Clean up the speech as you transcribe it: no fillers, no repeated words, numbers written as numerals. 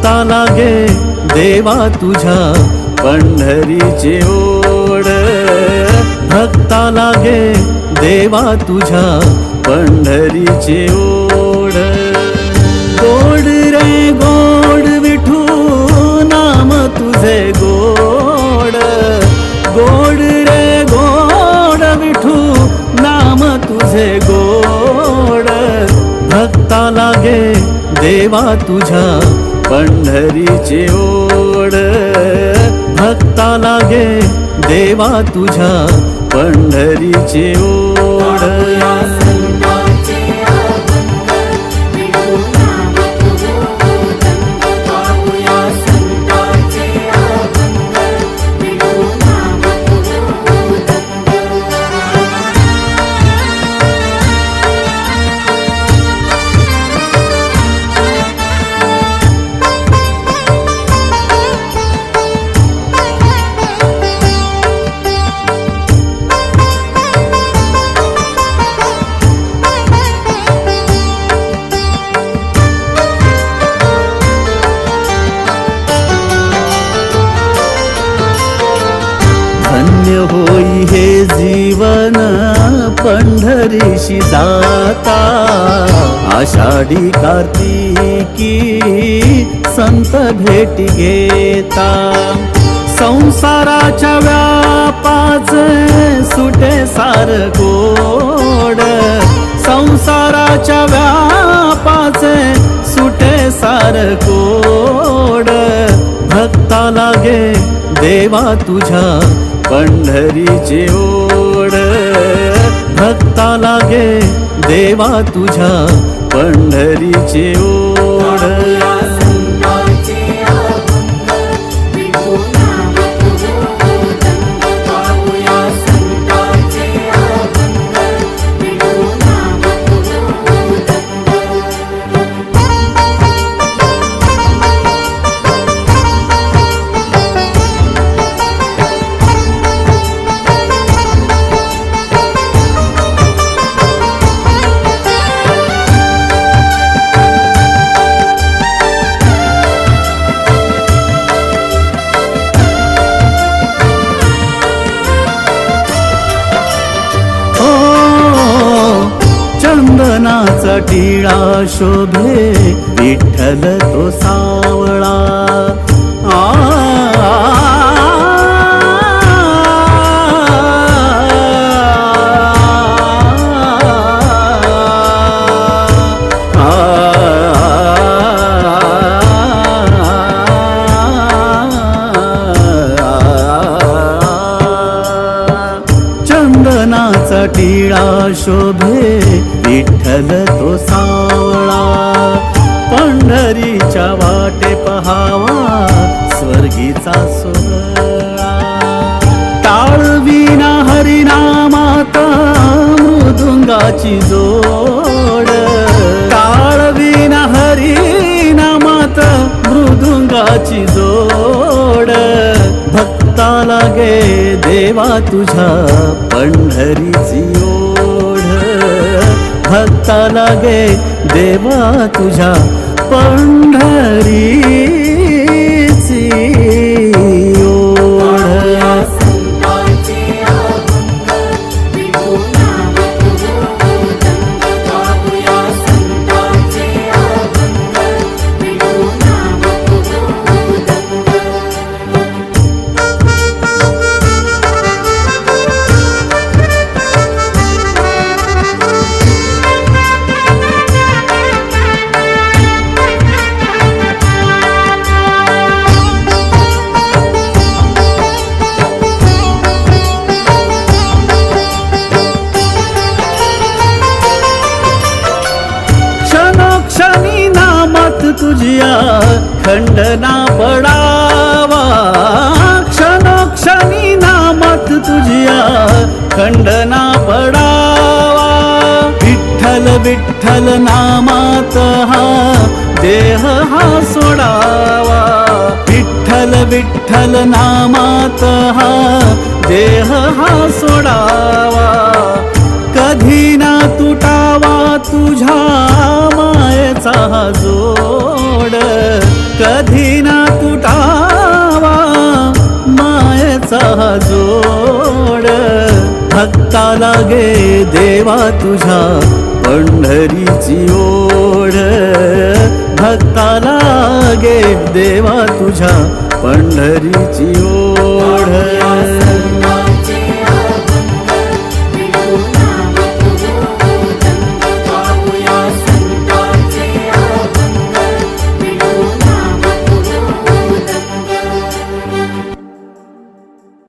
भक्ता लागे देवा तुझ्या पंढरीची ओढ, भक्ता लागे देवा तुझ्या पंढरीची ओढ. गोड रे गोड विठू नाम तुझे गोड, गोड रे गोड विठू नाम तुझे गोड. भक्ता लागे देवा तुझ्या पंढरीची ओढ, भक्ता लागे देवा तुझ्या पंढरीची ओढ. धन्य होई हे जीवन पंढरीशी जाता, आषाढी कार्तिकी संत भेटी घेता. संसाराच्या व्यापाचे सुटे सार गोड, संसाराच्या व्यापाचे सुटे सार गोड. भक्ता लागे देवा तुझ्या पंढरीची ओढ, भक्ता लागे देवा तुझ्या पंढरीची ओढ. चंदनाचा टिळा शोभे विठ्ठल तो सावळा. चंदनाचा टिळा शोभे विठ्ठल तो सावळा. पंढरीच्या वाटे पहावा स्वर्गीचा सोहळा. टाळविना हरिनामात मृदुंगाची जोड, टाळविना हरिनामात मृदुंगाची जोड. भक्ता लागे देवा तुझ्या पंढरीची ओढ, भक्ता लागे देवा तुझ्या पंढरीची ओढ. क्षणी नामात तुझ्या खंडना पडावा, क्षणी नामात तुझ्या खंडना पडावा. विठ्ठल विठ्ठल नामात हा देह हा सोडावा, विठ्ठल विठ्ठल नामात हा देह हा सोडावा. कधी ना तुटावा तुझ्या मायेचा जोड, कधी ना तुटावा मायेचा हा जोड भक्ता लागे देवा तुझ्या पंढरीची ओढ भक्ता लागे देवा तुझ्या पंढरीची ओढ